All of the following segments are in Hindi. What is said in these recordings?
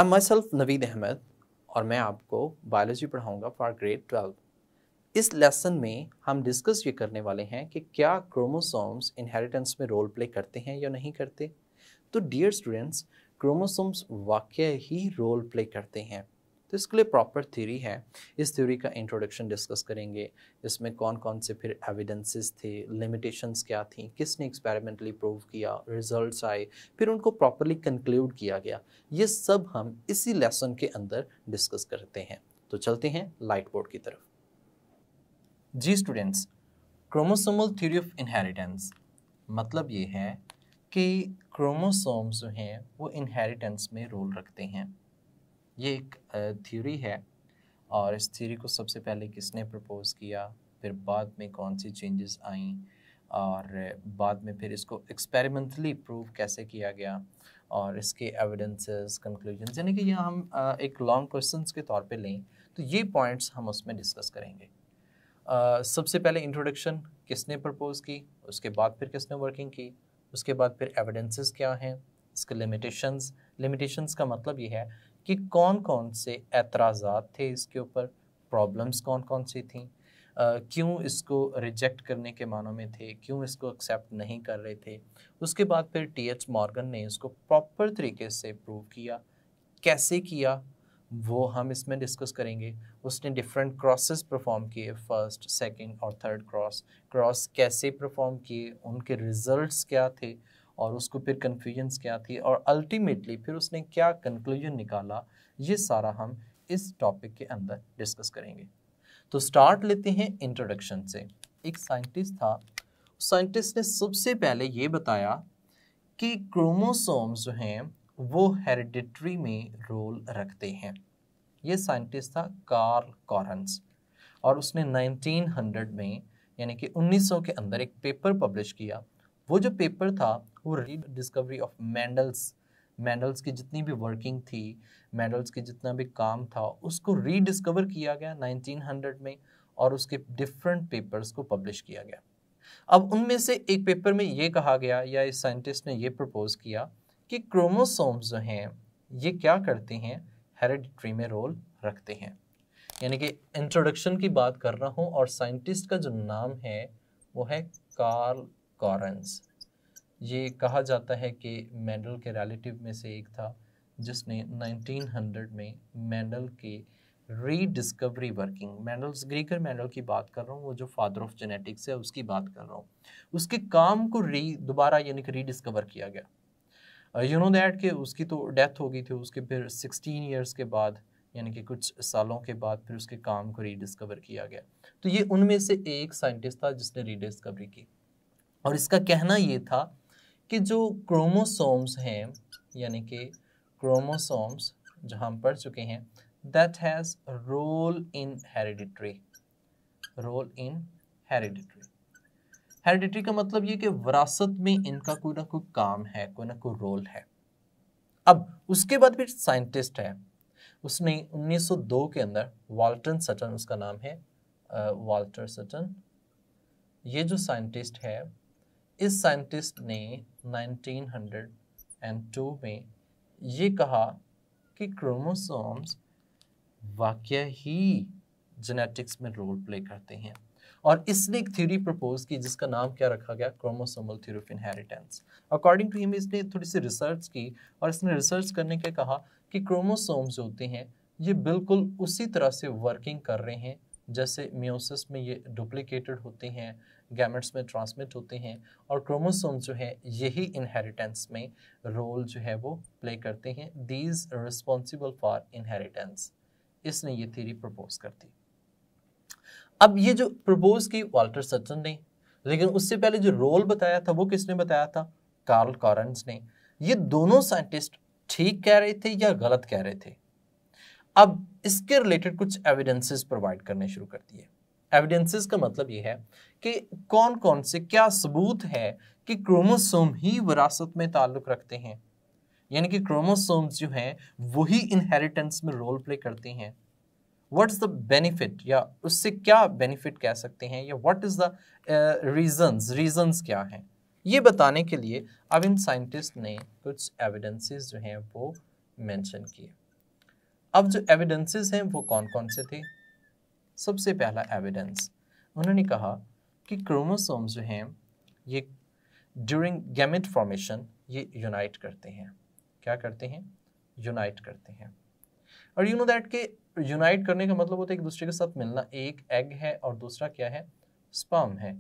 I am myself Naveed Ahmed और मैं आपको बायोलॉजी पढ़ाऊंगा फॉर ग्रेड 12। इस लेसन में हम डिस्कस ये करने वाले हैं कि क्या क्रोमोसोम्स इनहेरिटेंस में रोल प्ले करते हैं या नहीं करते। तो डियर स्टूडेंट्स, क्रोमोसोम्स वाकई ही रोल प्ले करते हैं। तो इसके लिए प्रॉपर थ्योरी है। इस थ्योरी का इंट्रोडक्शन डिस्कस करेंगे। इसमें कौन कौन से फिर एविडेंसेस थे, लिमिटेशंस क्या थी, किसने एक्सपेरिमेंटली प्रूव किया, रिजल्ट्स आए, फिर उनको प्रॉपरली कंक्लूड किया गया। ये सब हम इसी लेसन के अंदर डिस्कस करते हैं। तो चलते हैं लाइट बोर्ड की तरफ। जी students, chromosomal theory of inheritance मतलब ये है कि क्रोमोसोम्स जो हैं वो इनहेरिटेंस में रोल रखते हैं। ये एक थ्योरी है और इस थ्योरी को सबसे पहले किसने प्रपोज किया, फिर बाद में कौन सी चेंजेस आई और बाद में फिर इसको एक्सपेरिमेंटली प्रूव कैसे किया गया और इसके एविडेंसेस, कंक्लूजन्स, यानी कि यहाँ हम एक लॉन्ग क्वेश्चंस के तौर पे लें तो ये पॉइंट्स हम उसमें डिस्कस करेंगे। सबसे पहले इंट्रोडक्शन किसने प्रपोज की, उसके बाद फिर किसने वर्किंग की, उसके बाद फिर एविडेंसेस क्या हैं, इसके लिमिटेशंस का मतलब ये है कि कौन कौन से एतराज़ात थे इसके ऊपर, प्रॉब्लम्स कौन कौन सी थी, क्यों इसको रिजेक्ट करने के मानों में थे, क्यों इसको एक्सेप्ट नहीं कर रहे थे। उसके बाद फिर टी.एच. मॉर्गन ने इसको प्रॉपर तरीके से प्रूव किया। कैसे किया वो हम इसमें डिस्कस करेंगे। उसने डिफरेंट क्रॉसेस परफॉर्म किए, फर्स्ट, सेकंड और थर्ड क्रॉस कैसे परफॉर्म किए, उनके रिजल्ट्स क्या थे और उसको फिर कन्फ्यूजन्स क्या थी और अल्टीमेटली फिर उसने क्या कंक्लूजन निकाला। ये सारा हम इस टॉपिक के अंदर डिस्कस करेंगे। तो स्टार्ट लेते हैं इंट्रोडक्शन से। एक साइंटिस्ट था, साइंटिस्ट ने सबसे पहले ये बताया कि क्रोमोसोम्स जो हैं वो हेरिडिटरी में रोल रखते हैं। ये साइंटिस्ट था कार्ल कॉरेंस और उसने 1900 में यानी कि 1900 के अंदर एक पेपर पब्लिश किया। वो जो पेपर था वो रीडिस्कवरी ऑफ मेंडल्स की जितनी भी वर्किंग थी, मेंडल्स की जितना भी काम था, उसको रीडिस्कवर किया गया 1900 में और उसके डिफरेंट पेपर्स को पब्लिश किया गया। अब उनमें से एक पेपर में ये कहा गया या इस साइंटिस्ट ने ये प्रपोज किया कि क्रोमोसोम्स जो हैं ये क्या करते हैं, हेरिडिटरी में रोल रखते हैं। यानी कि इंट्रोडक्शन की बात कर रहा हूँ और साइंटिस्ट का जो नाम है वो है कार्ल कॉरेंस। ये कहा जाता है कि मेंडल के रिलेटिव में से एक था जिसने 1900 में मेंडल के रीडिस्कवरी वर्किंग, मेंडल्स ग्रीगर मेंडल की बात कर रहा हूँ, वो जो फादर ऑफ जेनेटिक्स है उसकी बात कर रहा हूँ, उसके काम को दोबारा यानी कि रीडिस्कवर किया गया। यू नो दैट कि उसकी तो डेथ हो गई थी, उसके फिर 16 ईयर्स के बाद यानी कि कुछ सालों के बाद फिर उसके काम को रीडिस्कवर किया गया। तो ये उनमें से एक साइंटिस्ट था जिसने रीडिस्कवरी की और इसका कहना ये था कि जो क्रोमोसोम्स हैं यानी कि क्रोमोसोम्स जो हम पढ़ चुके हैं, that has role in hereditary. Hereditary का मतलब ये कि विरासत में इनका कोई ना कोई काम है, कोई ना कोई रोल है। अब उसके बाद फिर साइंटिस्ट है, उसने 1902 के अंदर वाल्टर सटन, उसका नाम है वाल्टर सटन। ये जो साइंटिस्ट है, इस साइंटिस्ट ने 1902 में ये कहा कि क्रोमोसोम्स वाकई ही जेनेटिक्स में रोल प्ले करते हैं और इसने एक थ्योरी प्रपोज की जिसका नाम क्या रखा गया, chromosomal theory of inheritance. According to him इसने थोड़ी सी रिसर्च की और इसने रिसर्च करने के कहा कि क्रोमोसोम्स जो होते हैं ये बिल्कुल उसी तरह से वर्किंग कर रहे हैं जैसे मियोसिस में ये डुप्लीकेटेड होते हैं, गैमेट्स में ट्रांसमिट होते हैं और क्रोमोसोम्स जो है यही इनहेरिटेंस में रोल जो है वो प्ले करते हैं। दीज रिस्पॉन्सिबल फॉर इनहेरिटेंस, इसने ये थ्योरी प्रपोज कर दी। अब ये जो प्रपोज की वाल्टर सटन ने, लेकिन उससे पहले जो रोल बताया था वो किसने बताया था, कार्ल कॉरेंस ने। ये दोनों साइंटिस्ट ठीक कह रहे थे या गलत कह रहे थे। अब इसके रिलेटेड कुछ एविडेंसेस प्रोवाइड करने शुरू कर दिए। एविडेंसेस का मतलब ये है कि कौन कौन से क्या सबूत है कि क्रोमोसोम ही विरासत में ताल्लुक रखते हैं, यानी कि क्रोमोसोम्स जो हैं वही इनहेरिटेंस में रोल प्ले करते हैं। व्हाट इज द बेनिफिट, या उससे क्या बेनिफिट कह सकते हैं, या व्हाट इज द रीजंस क्या हैं, ये बताने के लिए अब इन साइंटिस्ट ने कुछ एविडेंसेस जो हैं वो मेंशन किए। अब जो एविडेंसेस हैं वो कौन कौन से थे? सबसे पहला एविडेंस उन्होंने कहा कि क्रोमोसोम्स जो हैं ये ड्यूरिंग गैमेट फॉर्मेशन ये यूनाइट करते हैं। क्या करते हैं? यूनाइट करते हैं। और यू नो दैट के यूनाइट करने का मतलब होता है एक दूसरे के साथ मिलना। एक एग है और दूसरा क्या है? स्पर्म है।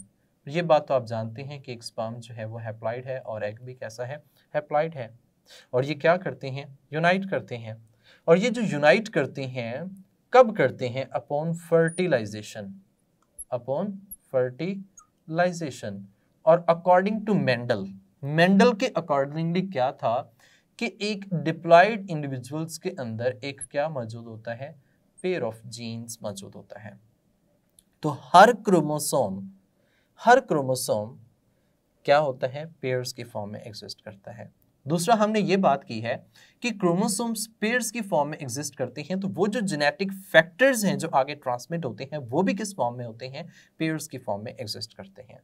ये बात तो आप जानते हैं कि एक स्पर्म जो है वो हैप्लॉइड है और एग भी कैसा है? हैप्लॉइड है। और ये क्या करते हैं? यूनाइट करते हैं। और ये जो यूनाइट करते हैं कब करते हैं? Upon fertilization. Upon fertilization. और अकॉर्डिंग टू मेंडल, मेंडल के अकॉर्डिंगली क्या था कि एक डिप्लॉयड इंडिविजुअल्स के अंदर एक क्या मौजूद होता है? पेयर ऑफ जीन्स मौजूद होता है। तो हर क्रोमोसोम क्या होता है? पेयर्स की फॉर्म में एग्जिस्ट करता है। दूसरा हमने ये बात की है कि क्रोमोसोम्स पेयर्स की फॉर्म में एग्जिस्ट करते हैं, तो वो जो जेनेटिक फैक्टर्स हैं जो आगे ट्रांसमिट होते हैं वो भी किस फॉर्म में होते हैं? पेयर्स की फॉर्म में एग्जिस्ट करते हैं।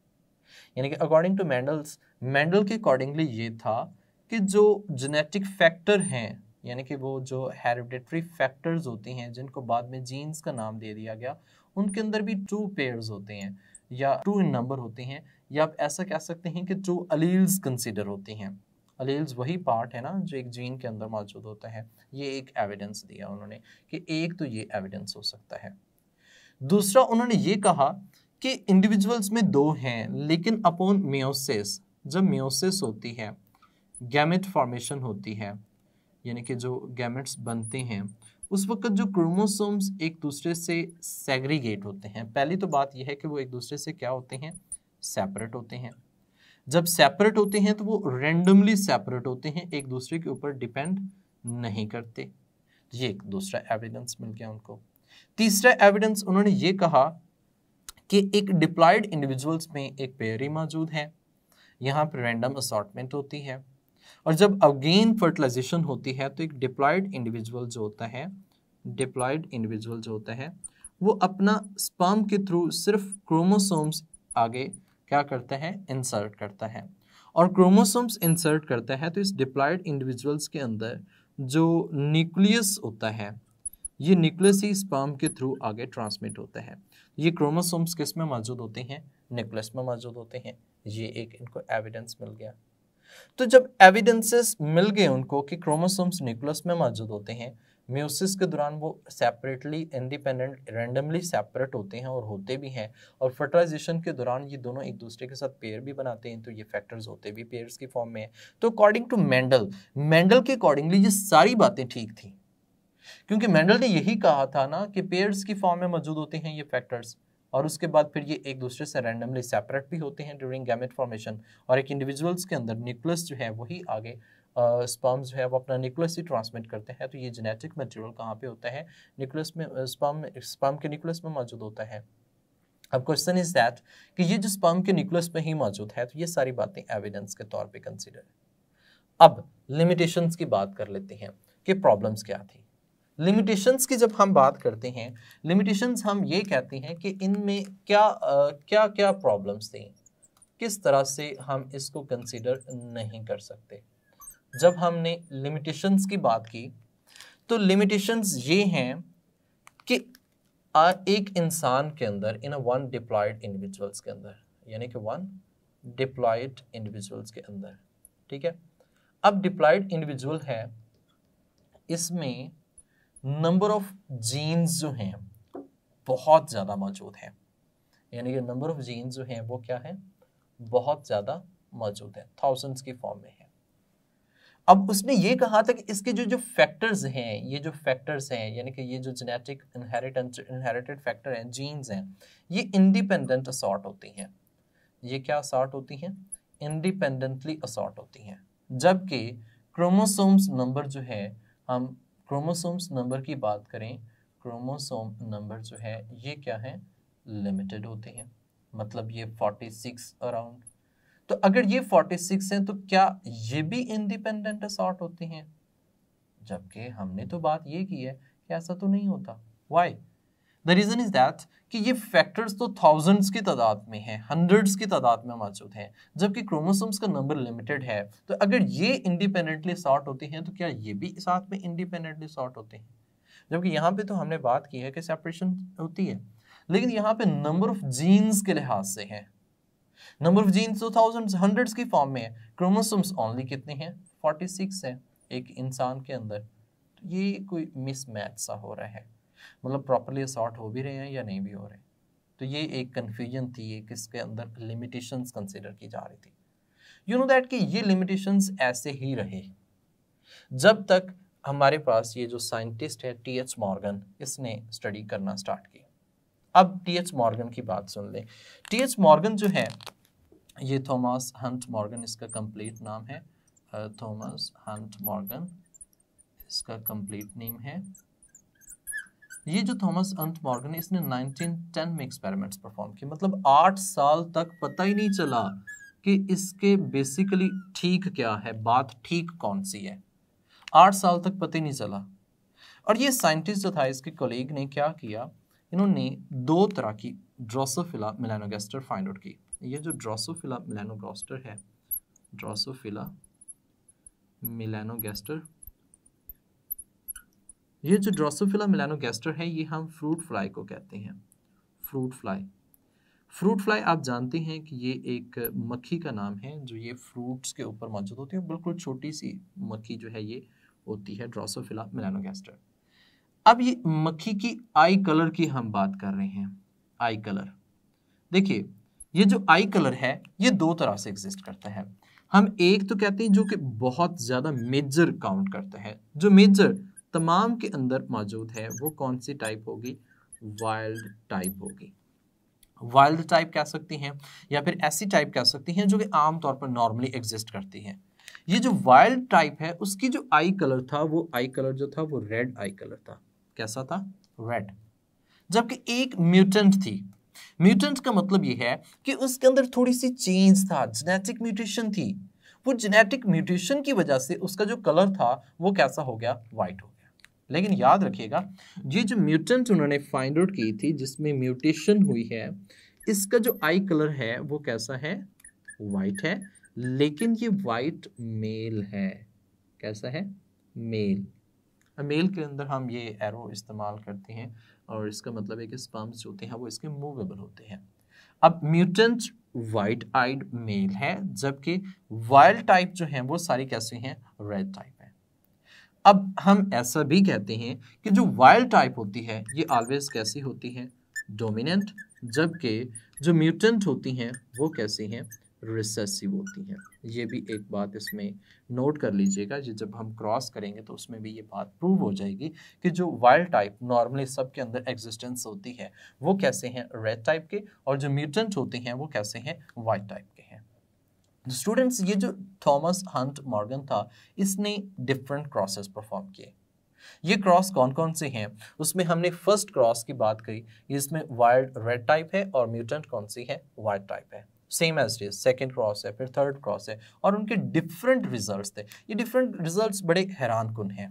यानी कि अकॉर्डिंग टू मेंडल के अकॉर्डिंगली ये था कि जो जेनेटिक फैक्टर हैं, यानी कि वो जो हेरिडिटरी फैक्टर्स होती हैं जिनको बाद में जीन्स का नाम दे दिया गया, उनके अंदर भी 2 पेयर्स होते हैं या 2 इन नंबर होते हैं, या आप ऐसा कह सकते हैं कि 2 अलील्स कंसीडर होती हैं। अलील्स वही पार्ट है ना जो एक जीन के अंदर मौजूद होता है। ये एक एविडेंस दिया उन्होंने कि एक तो ये एविडेंस हो सकता है। दूसरा उन्होंने ये कहा कि इंडिविजुअल्स में 2 हैं, लेकिन अपॉन मियोसिस, जब मियोसिस होती है, गैमेट फॉर्मेशन होती है, यानी कि जो गैमेट्स बनते हैं, उस वक्त जो क्रोमोसोम्स एक दूसरे से सेग्रीगेट होते हैं। पहली तो बात यह है कि वो एक दूसरे से क्या होते हैं? सेपरेट होते हैं। जब सेपरेट होते हैं तो वो रेंडमली सेपरेट होते हैं, एक दूसरे के ऊपर डिपेंड नहीं करते। ये एक दूसरा एविडेंस मिल गया उनको। तीसरा एविडेंस उन्होंने ये कहा कि एक डिप्लॉयड इंडिविजुअल्स में एक पेयर ही मौजूद है, यहाँ पर रैंडम असॉर्टमेंट होती है, और जब अगेन फर्टिलाइजेशन होती है तो एक डिप्लॉयड इंडिविजुअल जो होता है वो अपना स्पर्म के थ्रू सिर्फ क्रोमोसोम्स आगे क्या करता है? इंसर्ट करता है। और क्रोमोसोम्स इंसर्ट करता है तो इस डिप्लॉयड इंडिविजुअल्स के अंदर जो न्यूक्लियस होता है, ये न्यूक्लियस ही स्पर्म के थ्रू आगे ट्रांसमिट होता है। ये क्रोमोसोम्स किस में मौजूद होते हैं? न्यूक्लियस में मौजूद होते हैं। ये एक इनको एविडेंस मिल गया। तो जब एविडेंसेस मिल गए उनको कि क्रोमोसोम्स न्यूक्लियस में मौजूद होते हैं, म्यूसिस के दौरान वो सेपरेटली इंडिपेंडेंट रैंडमली सेपरेट होते हैं और होते भी हैं, और फर्टिलाइजेशन के दौरान ये दोनों एक दूसरे के साथ पेयर भी बनाते हैं, तो ये फैक्टर्स होते भी पेयर्स की फॉर्म में है। तो अकॉर्डिंग टू मेंडल के अकॉर्डिंगली ये सारी बातें ठीक थी, क्योंकि मेंडल ने यही कहा था ना कि पेयर्स की फॉर्म में मौजूद होते हैं ये फैक्टर्स, और उसके बाद फिर ये एक दूसरे से रैंडमली सेपरेट भी होते हैं ड्यूरिंग गैमेट फॉर्मेशन, और एक इंडिविजुअल्स के अंदर न्यूक्लियस जो है वही आगे स्पर्म्स जो है वो अपना न्यूक्लियस ही ट्रांसमिट करते हैं। तो ये जेनेटिक मटेरियल कहाँ पे होता है? न्यूक्लियस में, स्पर्म के न्यूक्लियस में मौजूद होता है। अब क्वेश्चन इज दैट कि ये जो स्पर्म के न्यूक्लियस में ही मौजूद है, तो ये सारी बातें एविडेंस के तौर पे कंसीडर है। अब लिमिटेशंस की बात कर लेते हैं कि प्रॉब्लम्स क्या थी। लिमिटेशंस की जब हम बात करते हैं, लिमिटेशंस हम ये कहते हैं कि इनमें क्या क्या प्रॉब्लम्स थी, किस तरह से हम इसको कंसीडर नहीं कर सकते। जब हमने लिमिटेशंस की बात की तो लिमिटेशंस ये हैं कि एक इंसान के अंदर इन वन डिप्लॉयड इंडिविजुअल्स के अंदर, यानी कि वन डिप्लॉयड इंडिविजुअल्स के अंदर, ठीक है। अब डिप्लॉयड इंडिविजुअल है, इसमें नंबर ऑफ जीन्स जो हैं बहुत ज़्यादा मौजूद हैं, यानी कि नंबर ऑफ जीन्स जो हैं वो क्या है? बहुत ज़्यादा मौजूद है, थाउजेंड्स की फॉर्म में है। अब उसने ये कहा था कि इसके जो फैक्टर्स हैं, ये जो फैक्टर्स हैं, यानी कि ये जो जेनेटिक इनहेरिटेड फैक्टर हैं, जीन्स हैं, ये इंडिपेंडेंट असॉर्ट होती हैं। ये क्या असॉर्ट होती हैं? इंडिपेंडेंटली असॉर्ट होती हैं। जबकि क्रोमोसोम्स नंबर जो है, हम क्रोमोसोम्स नंबर की बात करें, क्रोमोसोम नंबर जो है ये क्या है? लिमिटेड होते हैं। मतलब ये 46 अराउंड। तो अगर ये 46 हैं तो क्या ये भी इंडिपेंडेंट असॉर्ट होते हैं? जबकि हमने तो बात ये की है कि ऐसा तो नहीं होता। Why? The reason is that कि ये फैक्टर्स तो थाउजेंड्स की तादाद में हैं, हंड्रेड्स की तादाद में मौजूद हैं, जबकि क्रोमोसोम्स का नंबर लिमिटेड है। तो अगर ये इंडिपेंडेंटली सॉर्ट होते हैं तो क्या ये भी साथ में इंडिपेंडेंटली सॉर्ट होते हैं? जबकि यहाँ पे तो हमने बात की है कि सेपरेशन होती है, लेकिन यहाँ पे नंबर ऑफ जीन्स के लिहाज से है, नंबर ऑफ जीन्स तो थाउजेंड्स हंड्रेड्स की फॉर्म में है, क्रोमोसोम्स ओनली कितने हैं, 46 है एक इंसान के अंदर। तो ये कोई मिसमैच सा हो रहा है, मतलब प्रॉपरली असॉर्ट हो भी रहे हैं या नहीं भी हो रहे। तो ये एक कन्फ्यूजन थी, एक इसके अंदर लिमिटेशंस कंसिडर की जा रही थी। यू नो दैट कि ये लिमिटेशंस ऐसे ही रहे जब तक हमारे पास ये जो साइंटिस्ट है टी.एच. मॉर्गन, इसने स्टडी करना स्टार्ट की। अब टी.एच. मॉर्गन की बात सुन लें। टी.एच. मॉर्गन जो है ये थॉमस हंट मॉर्गन इसका कंप्लीट नाम है, थॉमस हंट मॉर्गन इसका कंप्लीट नेम है। ये जो थॉमस हंट मॉर्गन है इसने 1910 में एक्सपेरिमेंट्स परफॉर्म किए, मतलब 8 साल तक पता ही नहीं चला कि इसके बेसिकली ठीक क्या है, बात ठीक कौन सी है, 8 साल तक पता ही नहीं चला। और ये साइंटिस्ट जो था इसके कोलीग ने क्या किया, इन्होंने 2 तरह की ड्रोसोफिला मेलानोगास्टर फाइंड आउट की। ये जो ड्रोसोफिला मेलानोगास्टर है, ड्रोसोफिला मेलानोगास्टर, ये जो ड्रोसोफिला मेलानोगास्टर है ये हम फ्रूट फ्लाई को कहते हैं, फ्रूट फ्लाई। फ्रूट फ्लाई आप जानते हैं कि ये एक मक्खी का नाम है जो ये फ्रूट्स के ऊपर मौजूद होती है, बिल्कुल छोटी सी मक्खी जो है ये होती है ड्रोसोफिला मेलानोगास्टर। अब ये मक्खी की आई कलर की हम बात कर रहे हैं, आई कलर। देखिए ये जो आई कलर है ये 2 तरह से एग्जिस्ट करता है। हम एक तो कहते हैं जो कि बहुत ज़्यादा मेजर काउंट करता है, जो मेजर तमाम के अंदर मौजूद है वो कौन सी टाइप होगी, वाइल्ड टाइप होगी। वाइल्ड टाइप कह सकती हैं या फिर ऐसी टाइप कह सकती हैं जो कि आमतौर पर नॉर्मली एग्जिस्ट करती है। ये जो वाइल्ड टाइप है उसकी जो आई कलर था, वो आई कलर जो था वो रेड आई कलर था। कैसा था, रेड। जबकि एक म्यूटेंट थी, म्यूटेंट का मतलब ये है कि उसके अंदर थोड़ी सी चेंज था, जेनेटिक म्यूटेशन थी, वो जेनेटिक म्यूटेशन की वजह से उसका जो कलर था वो कैसा हो गया, वाइट हो गया। लेकिन याद रखिएगा ये जो म्यूटेंट उन्होंने फाइंड आउट की थी जिसमें म्यूटेशन हुई है, इसका जो आई कलर है वो कैसा है, वाइट है, लेकिन ये वाइट मेल है। कैसा है, मेल। मेल के अंदर हम ये एरो इस्तेमाल करते हैं और इसका मतलब है कि स्पर्म्स जो होते हैं वो इसके मूवेबल होते हैं। अब म्यूटेंट वाइट आइड मेल है, जबकि वाइल्ड टाइप जो है वो सारी कैसे हैं, रेड टाइप है। अब हम ऐसा भी कहते हैं कि जो वाइल्ड टाइप होती है ये ऑलवेज कैसी होती है, डोमिनेंट, जबकि जो म्यूटेंट होती हैं वो कैसी हैं, रिसेसिव होती हैं। ये भी एक बात इसमें नोट कर लीजिएगा, ये जब हम क्रॉस करेंगे तो उसमें भी ये बात प्रूव हो जाएगी कि जो वाइल्ड टाइप नॉर्मली सबके अंदर एग्जिस्टेंस होती है वो कैसे हैं, रेड टाइप के, और जो म्यूटेंट होते हैं वो कैसे हैं, वाइट टाइप के हैं। स्टूडेंट्स ये जो थॉमस हंट मॉर्गन था इसने डिफरेंट क्रॉसेस परफॉर्म किए। ये क्रॉस कौन कौन से हैं, उसमें हमने फर्स्ट क्रॉस की बात करी, इसमें वाइल्ड रेड टाइप है और म्यूटेंट कौन सी है, वाइट टाइप है। Same as it is, second cross है, फिर थर्ड क्रॉस है, और उनके डिफरेंट रिजल्ट्स थे। ये डिफरेंट रिजल्ट्स बड़े हैरान कुन हैं।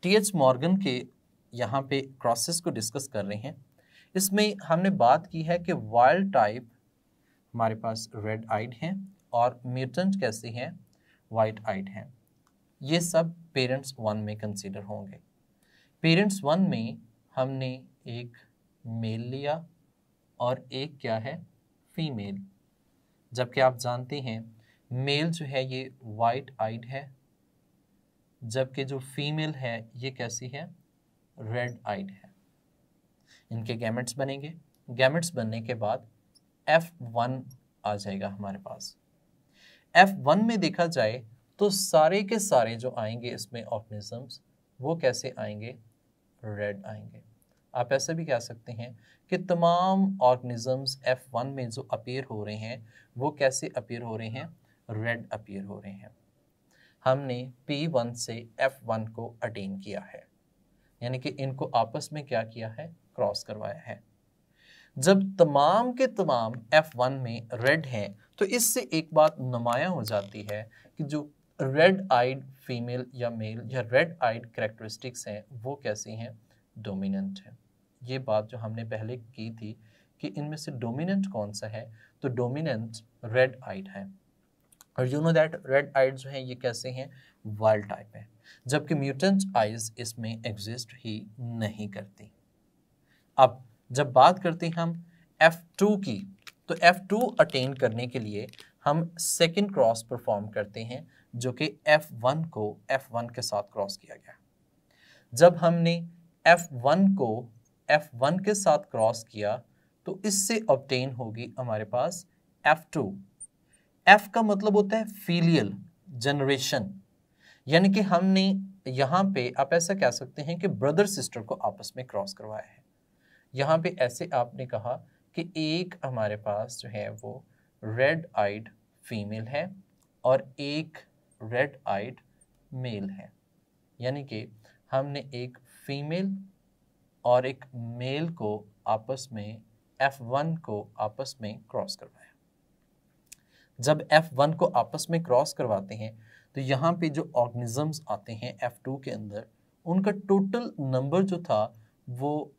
टी.एच. मॉर्गन के यहाँ पे क्रॉसेस को डिस्कस कर रहे हैं। इसमें हमने बात की है कि वाइल्ड टाइप हमारे पास रेड आइड हैं और म्यूटेंट कैसे हैं, वाइट आइड हैं। ये सब पेरेंट्स 1 में कंसीडर होंगे। पेरेंट्स 1 में हमने एक मेल लिया और एक क्या है, फीमेल। जबकि आप जानते हैं मेल जो है ये वाइट आइड है, जबकि जो फीमेल है ये कैसी है, रेड आइड है। इनके गैमेट्स बनेंगे, गैमेट्स बनने के बाद F1 आ जाएगा हमारे पास। F1 में देखा जाए तो सारे के सारे जो आएंगे इसमें ऑर्गेनिजम्स वो कैसे आएंगे, रेड आएंगे। आप ऐसे भी कह सकते हैं कि तमाम ऑर्गेनिजम्स F1 में जो अपीयर हो रहे हैं वो कैसे अपीयर हो रहे हैं, रेड अपीयर हो रहे हैं। हमने P1 से F1 को अटेन किया है, यानी कि इनको आपस में क्या किया है, क्रॉस करवाया है। जब तमाम के तमाम F1 में रेड हैं तो इससे एक बात नुमायां हो जाती है कि जो रेड आइड फीमेल या मेल या रेड आइड कैरेक्टरिस्टिक्स हैं वो कैसी हैं, डोमिनेंट हैं। ये बात जो हमने पहले की थी कि इनमें से डोमिनेंट कौन सा है, तो डोमिनेंट रेड आइड है। और you know that red eyed जो है ये कैसे हैं, वाइल्ड टाइप है। जबकि म्यूटेंट आइज इसमें एग्जिस्ट ही नहीं करती। अब जब बात करते हैं हम F2 की, तो F2 अटेन करने के लिए हम सेकेंड क्रॉस परफॉर्म करते हैं जो कि F1 को F1 के साथ क्रॉस किया गया। जब हमने F1 को F1 के साथ क्रॉस किया तो इससे ऑब्टेन होगी हमारे पास F2। F का मतलब होता है फीलियल जनरेशन, यानी कि हमने यहाँ पे आप ऐसा कह सकते हैं कि ब्रदर सिस्टर को आपस में क्रॉस करवाया है। यहाँ पे ऐसे आपने कहा कि एक हमारे पास जो है वो रेड आइड फीमेल है और एक रेड आइड मेल है, यानी कि हमने एक फीमेल और एक मेल को आपस में F1 को आपस में क्रॉस करवाया। जब F1 को आपस में क्रॉस करवाते हैं तो यहाँ पे जो ऑर्गेनिजम्स आते हैं F2 के अंदर, उनका टोटल नंबर जो था वो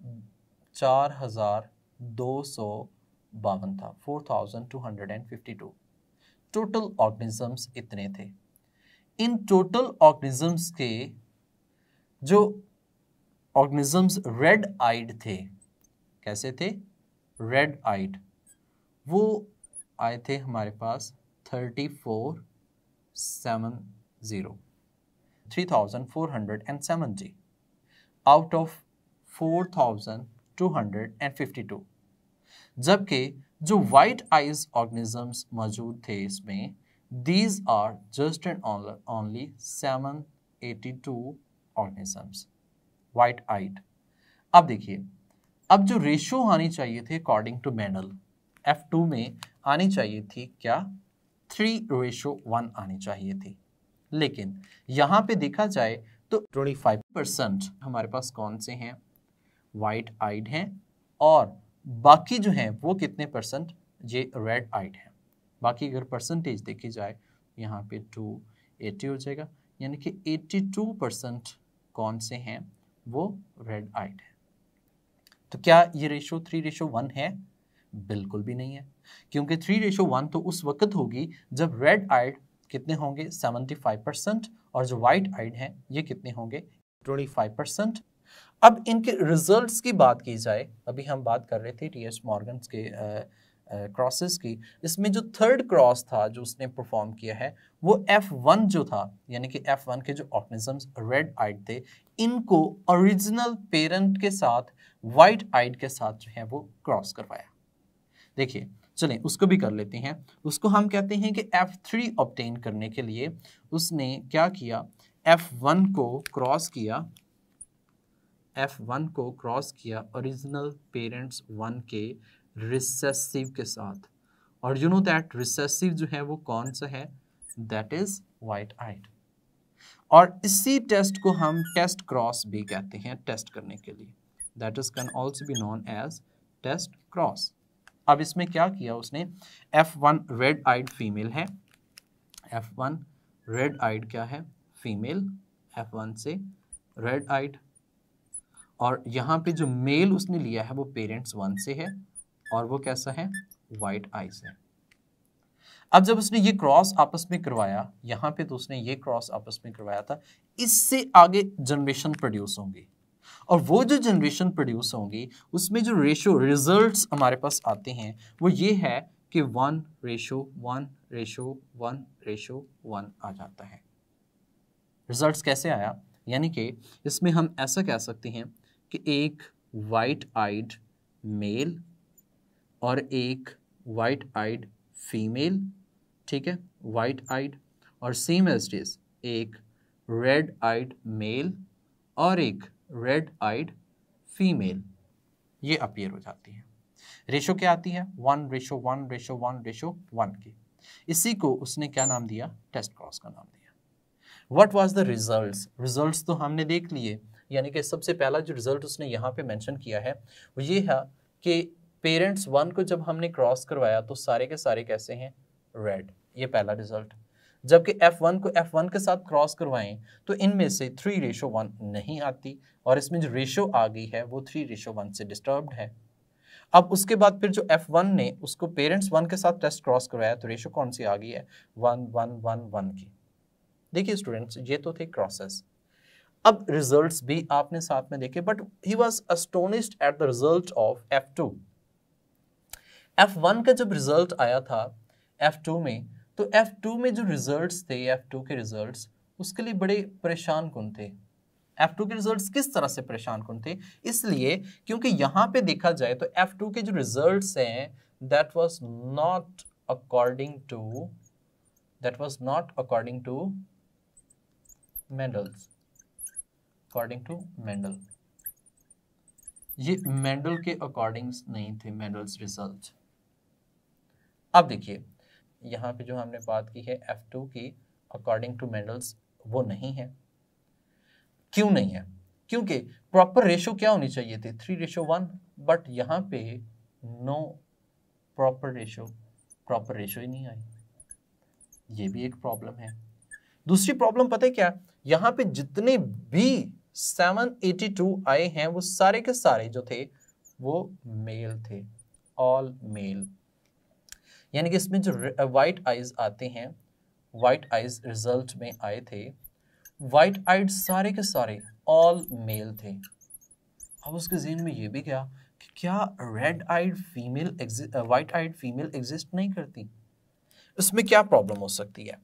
4252 था, 4252 टोटल ऑर्गेनिजम्स इतने थे। इन टोटल ऑर्गेनिजम्स के जो ऑर्गेनिजम्स रेड आइड थे, कैसे थे? रेड आइड, वो आए थे हमारे पास 3470 आउट ऑफ 4252। जबकि जो वाइट आइज ऑर्गेनिजम्स मौजूद थे इसमें, these are just and only 782 organisms white eyed. अब देखिए, अब जो रेशो आनी चाहिए थे अकॉर्डिंग टू मेंडल, F2 में आनी चाहिए थी क्या? 3:1 आनी चाहिए थी, लेकिन यहाँ पे देखा जाए तो 25% हमारे पास कौन से हैं? वाइट आइड हैं, और बाकी जो हैं वो कितने परसेंट? ये रेड आइड हैं। बाकी अगर परसेंटेज देखी जाए यहाँ पे 280 हो जाएगा, यानी कि 82% कौन से हैं? वो रेड आइड है। तो क्या ये रेशो 3:1 है? बिल्कुल भी नहीं है, क्योंकि 3:1 तो उस वक्त होगी जब रेड आइड कितने होंगे? 75%, और जो वाइट आइड हैं ये कितने होंगे? 25%। अब इनके रिजल्ट्स की बात की जाए, अभी हम बात कर रहे थे टी.एच. मॉर्गन्स के क्रॉसेस की, इसमें जो थर्ड क्रॉस था जो उसने परफॉर्म किया है वो F1 जो था, यानी कि F1 के जो ऑर्गेनिजम्स रेड आइड थे, इनको ओरिजिनल पेरेंट के साथ वाइट आइड के साथ जो है वो क्रॉस करवाया। देखिए, चलें उसको भी कर लेते हैं। उसको हम कहते हैं कि F3 ऑब्टेन करने के लिए उसने क्या किया? F1 को क्रॉस किया, F1 को क्रॉस किया ओरिजिनल पेरेंट्स 1 के रिसेसिव के साथ, और यू नो दैट रिसेसिव जो है वो कौन सा है? That is white eyed. और इसी टेस्ट को हम टेस्ट क्रॉस भी कहते हैं, टेस्ट करने के लिए। That is can also be known as test cross. अब इसमें क्या किया उसने? F1 रेड आइड फीमेल है, F1 रेड आइड क्या है? फीमेल, F1 से रेड आइड, और यहाँ पे जो मेल उसने लिया है वो पेरेंट्स 1 से है, और वो कैसा है? वाइट आइज है। अब जब उसने ये क्रॉस आपस में करवाया, यहाँ पे तो उसने ये क्रॉस आपस में करवाया था, इससे आगे जनरेशन प्रोड्यूस होंगी, और वो जो जनरेशन प्रोड्यूस होंगी उसमें जो रेशो रिजल्ट्स हमारे पास आते हैं वो ये है कि 1:1:1:1 आ जाता है। रिजल्ट्स कैसे आया? यानी कि इसमें हम ऐसा कह सकते हैं कि एक वाइट आइड मेल और एक वाइट आइड फीमेल, ठीक है, वाइट आइड, और सेम एज इट इज एक रेड आइड मेल और एक रेड आइड फीमेल, ये अपीयर हो जाती है। रेशो क्या आती है? 1:1:1:1 की। इसी को उसने क्या नाम दिया? टेस्ट क्रॉस का नाम दिया। What was the results? Results तो हमने देख लिए, यानी कि सबसे पहला जो रिजल्ट उसने यहाँ पे मेंशन किया है वो ये है कि पेरेंट्स 1 को जब हमने क्रॉस करवाया तो सारे के सारे कैसे हैं? रेड, ये पहला रिजल्ट। जबकि F1 को F1 के साथ क्रॉस करवाएं तो इनमें से 3:1 नहीं आती, और इसमें जो रेशो आ गई है वो 3:1 से डिस्टर्ब्ड है। अब उसके बाद फिर जो F1 ने उसको पेरेंट्स 1 के साथ टेस्ट क्रॉस करवाया तो रेशो कौन सी आ गई है? 1:1:1:1 की। देखिए स्टूडेंट्स, ये तो थे क्रॉसेस, अब रिजल्ट्स भी आपने साथ में देखे, but he was astonished at the result of F2। F1 का जब रिजल्ट आया था F2 में, तो F2 में जो रिजल्ट्स थे, F2 के रिजल्ट्स, उसके लिए बड़े परेशान कौन थे? F2 के रिजल्ट्स किस तरह से परेशान कौन थे? इसलिए क्योंकि यहाँ पे देखा जाए तो F2 के जो रिजल्ट्स हैं, that was not according to Mendel's, according to Mendel, ये मेंडल के अकॉर्डिंग नहीं थे मेंडल्स रिजल्ट। अब देखिए यहाँ पे जो हमने बात की है F2 की अकॉर्डिंग टू मेंडल्स, वो नहीं है। क्यों नहीं है? क्योंकि प्रॉपर रेशो क्या होनी चाहिए थी? 3:1, बट यहाँ पे नो प्रॉपर रेशो ही नहीं आई। ये भी एक प्रॉब्लम है। दूसरी प्रॉब्लम पता है क्या? यहाँ पे जितने भी 782 आए हैं वो सारे के सारे जो थे वो मेल थे, ऑल मेल। यानी कि इसमें जो व्हाइट आइज आते हैं, व्हाइट आइज रिजल्ट में आए थे, व्हाइट आइड सारे के सारे ऑल मेल थे। अब उसके ज़हन में ये भी क्या कि क्या रेड आइड फीमेल व्हाइट आइड फीमेल एग्जिस्ट नहीं करती? इसमें क्या प्रॉब्लम हो सकती है?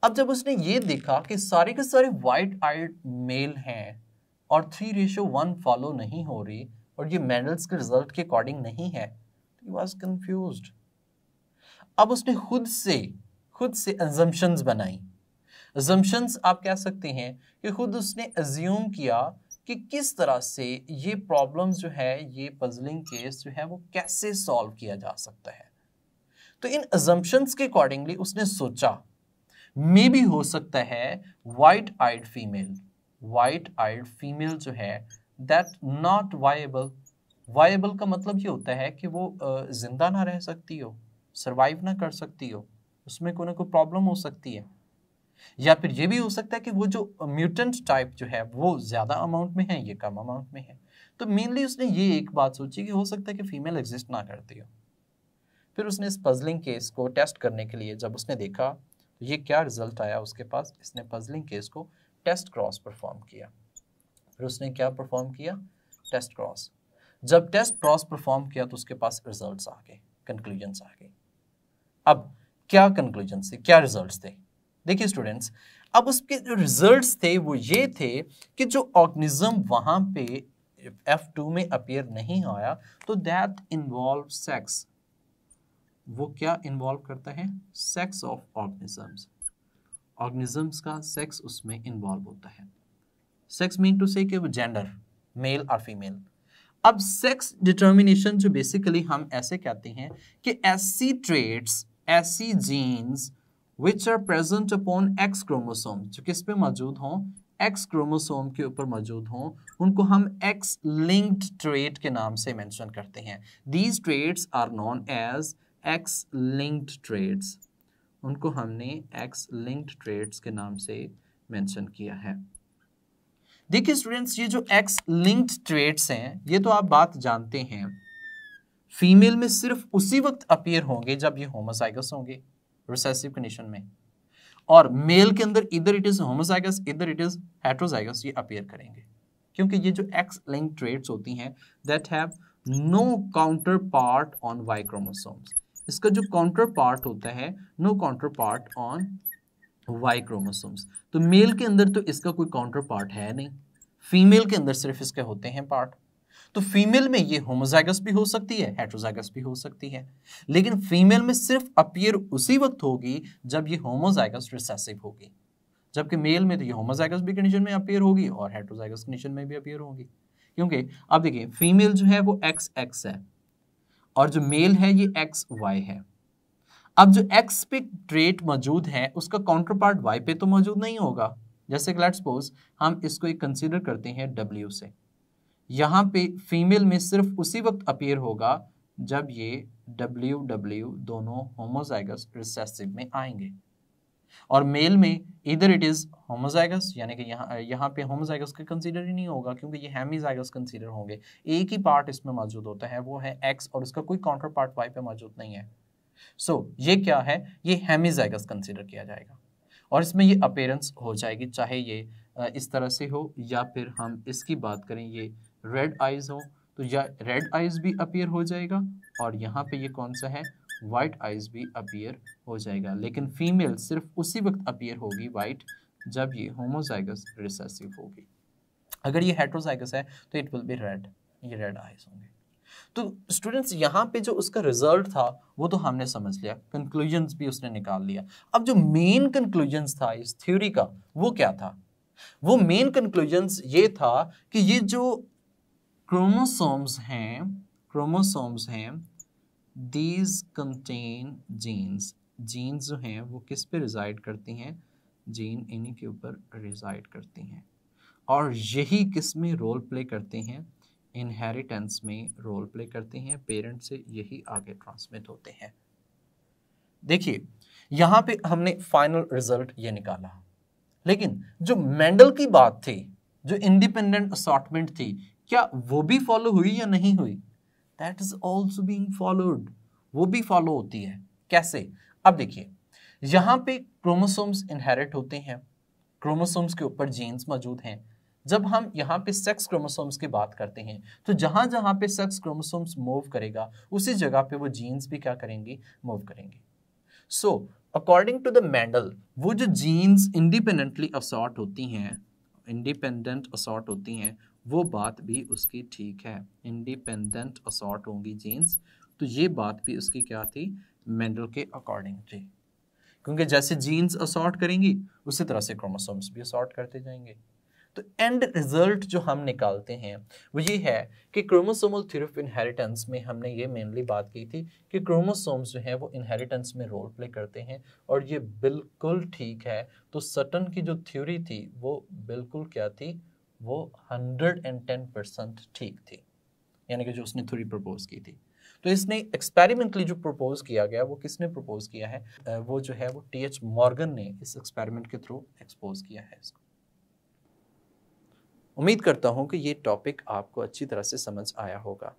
अब जब उसने ये देखा कि सारे के सारे व्हाइट आइड मेल हैं और 3:1 फॉलो नहीं हो रही और ये मेंडल्स के रिजल्ट के अकॉर्डिंग नहीं है, तो ही वाज कंफ्यूज्ड। अब उसने खुद से अजम्पशंस बनाई। अजम्पशंस आप कह सकते हैं कि खुद उसने अज्यूम किया कि किस तरह से ये प्रॉब्लम्स जो है, ये पजलिंग केस जो है वो कैसे सॉल्व किया जा सकता है। तो इन अजम्पशंस के अकॉर्डिंगली उसने सोचा मे भी हो सकता है व्हाइट आइड फीमेल जो है दैट नॉट वायबल। वायबल का मतलब ये होता है कि वो जिंदा ना रह सकती हो, सर्वाइव ना कर सकती हो, उसमें कोई ना कोई प्रॉब्लम हो सकती है। या फिर ये भी हो सकता है कि वो जो म्यूटेंट टाइप जो है वो ज्यादा अमाउंट में है, ये कम अमाउंट में है। तो मेनली उसने ये एक बात सोची कि हो सकता है कि फीमेल एग्जिस्ट ना करती हो। फिर उसने इस पजलिंग केस को टेस्ट करने के लिए जब उसने देखा तो ये क्या रिजल्ट आया उसके पास, इसने पजलिंग केस को टेस्ट क्रॉस परफॉर्म किया। फिर उसने क्या परफॉर्म किया? Test cross. जब टेस्ट क्रॉस परफॉर्म किया तो उसके पास रिजल्ट्स आ गए, कंक्लूजन्स आ गए। अब क्या कंक्लूजन्स थे, क्या रिजल्ट्स थे? देखिए स्टूडेंट्स, अब उसके जो रिजल्ट्स थे वो ये थे कि जो ऑर्गेनिज्म वहां पे F2 में अपीयर नहीं आया तो दैट इन्वॉल्व सेक्स। वो क्या इन्वॉल्व करता है? Sex of organisms. ऑर्गेनिजम्स का सेक्स उसमें इन्वॉल्व होता है। सेक्स मीन टू से कि वो जेंडर, मेल और फीमेल। अब सेक्स डिटर्मिनेशन जो बेसिकली हम ऐसे कहते हैं कि ऐसी ट्रेट्स, ऐसी genes which are present upon X chromosome, जो किस पे मौजूद हों? X क्रोमोसोम के ऊपर मौजूद हों, उनको हम X linked trait के नाम से मेंशन करते हैं। These traits are known as X linked traits। उनको हमने X linked traits के नाम से मेंशन किया है। देखिए स्टूडेंट्स, ये जो X linked traits हैं, ये तो आप बात जानते हैं, फीमेल में सिर्फ उसी वक्त अपीयर होंगे जब ये होमोजाइगस होंगे रिसेसिव कंडीशन में, और मेल के अंदर इधर इट इज होमोजाइगस इधर इट इज हेट्रोजाइगस ये अपीयर करेंगे। क्योंकि ये जो एक्स लिंक ट्रेट्स होती हैं that have no counterpart on Y chromosomes, इसका जो काउंटर पार्ट होता है no counterpart on Y chromosomes. तो मेल के अंदर तो इसका कोई काउंटर पार्ट है नहीं, फीमेल के अंदर सिर्फ इसके होते हैं पार्ट। तो फीमेल में ये होमोजाइगस भी हो सकती है, हेट्रोजाइगस भी हो सकती है, लेकिन फीमेल में सिर्फ अपीयर उसी वक्त होगी जब ये होमोजाइगस रिसेसिव होगी, जबकि मेल में तो ये होमोजाइगस भी कंडीशन में अपीयर होगी और हेट्रोजाइगस कंडीशन में भी अपीयर होगी। क्योंकि अब देखिए फीमेल जो है वो XX है और जो मेल है ये XY है। अब जो X पे ट्रेट मौजूद है उसका काउंटर पार्ट Y पे तो मौजूद नहीं होगा। जैसे लेट्स सपोज हम इसको एक कंसीडर करते हैं W से, यहाँ पे फीमेल में सिर्फ उसी वक्त अपीयर होगा जब ये WW दोनों होमोजाइगस रिसेसिव में आएंगे, और मेल में इधर इट इज होमोजाइगस, यानी कि यहाँ पे होमोजाइगस का कंसीडर ही नहीं होगा क्योंकि ये हेमीजाइगस कंसीडर होंगे। एक ही पार्ट इसमें मौजूद होता है वो है X और उसका कोई काउंटर पार्ट Y पे मौजूद नहीं है। सो ये क्या है? ये हेमीजाइगस कंसीडर किया जाएगा और इसमें ये अपीयरेंस हो जाएगी चाहे ये इस तरह से हो, या फिर हम इसकी बात करें ये रेड आइज हो, तो या रेड आइज भी अपीयर हो जाएगा और यहाँ पे ये कौन सा है, वाइट आइज भी अपीयर हो जाएगा। लेकिन फीमेल सिर्फ उसी वक्त अपीयर होगी वाइट जब ये होमोजाइगस रिसेसिव होगी। अगर ये हेट्रोजाइगस है तो इट विल बी रेड, ये रेड आइज होंगे। तो स्टूडेंट्स यहाँ पे जो उसका रिजल्ट था वो तो हमने समझ लिया, कंक्लूजन्स भी उसने निकाल लिया। अब जो मेन कंक्लूजन्स था इस थ्योरी का वो क्या था? वो मेन कंक्लूजन्स ये था कि ये जो क्रोमोसोम्स हैं दीज कंटेन जीन्स, जीन्स जो हैं वो किस पे रिजाइड करती हैं, जीन इन्हीं के ऊपर रिजाइड करती हैं और यही किस में रोल प्ले करते हैं, इनहेरिटेंस में रोल प्ले करते हैं, पेरेंट से यही आगे ट्रांसमिट होते हैं। देखिए यहाँ पे हमने फाइनल रिजल्ट ये निकाला, लेकिन जो मेंडल की बात थी, जो इंडिपेंडेंट असॉर्टमेंट थी, क्या वो भी फॉलो हुई या नहीं हुई? That is also being followed, वो भी फॉलो होती है। कैसे? अब देखिए यहाँ पे क्रोमोसोम्स इनहेरिट होते हैं, क्रोमोसोम्स के ऊपर जीन्स मौजूद हैं। जब हम यहाँ पे सेक्स क्रोमोसोम्स की बात करते हैं तो जहां जहां पे सेक्स क्रोमोसोम्स मूव करेगा उसी जगह पे वो जीन्स भी क्या करेंगी, मूव करेंगी। So according to the Mendel, वो जो जीन्स इंडिपेंडेंटली असॉर्ट होती हैं, इंडिपेंडेंट असॉर्ट होती हैं, वो बात भी उसकी ठीक है, इंडिपेंडेंट असॉर्ट होंगी जीन्स, तो ये बात भी उसकी क्या थी, मेंडल के अकॉर्डिंग थी। क्योंकि जैसे जीन्स असॉर्ट करेंगी उसी तरह से क्रोमोसोम्स भी असॉर्ट करते जाएंगे। तो एंड रिजल्ट जो हम निकालते हैं वो ये है कि क्रोमोसोमल थ्योरी ऑफ इनहेरिटेंस में हमने ये मेनली बात की थी कि क्रोमोसोम्स जो हैं वो इनहेरिटेंस में रोल प्ले करते हैं और ये बिल्कुल ठीक है। तो सटन की जो थ्योरी थी वो बिल्कुल क्या थी, वो 110% ठीक थी, यानी कि जो उसने थ्योरी प्रपोज की थी। तो इसने एक्सपेरिमेंटली जो प्रपोज किया गया वो किसने प्रपोज किया है, वो जो है वो टी.एच. मॉर्गन ने इस एक्सपेरिमेंट के थ्रू एक्सपोज किया है इसको। उम्मीद करता हूं कि ये टॉपिक आपको अच्छी तरह से समझ आया होगा।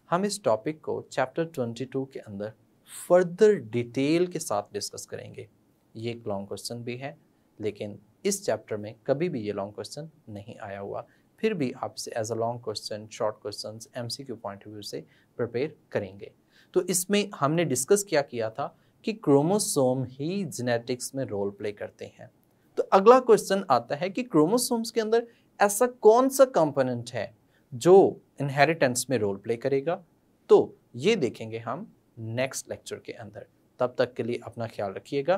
हम इस टॉपिक को चैप्टर 22 के अंदर फर्दर डिटेल के साथ डिस्कस करेंगे। ये एक लॉन्ग क्वेश्चन भी है, लेकिन इस चैप्टर में कभी भी ये लॉन्ग क्वेश्चन नहीं आया हुआ, फिर भी आपसे as a long question, short question MCQ point of view से प्रिपेयर करेंगे। तो इसमें हमने डिस्कस क्या किया था कि क्रोमोसोम ही जेनेटिक्स में रोल प्ले करते हैं। तो अगला क्वेश्चन आता है कि क्रोमोसोम्स के अंदर ऐसा कौन सा कंपोनेंट है जो इनहेरिटेंस में रोल प्ले करेगा। तो ये देखेंगे हम नेक्स्ट लेक्चर के अंदर। तब तक के लिए अपना ख्याल रखिएगा।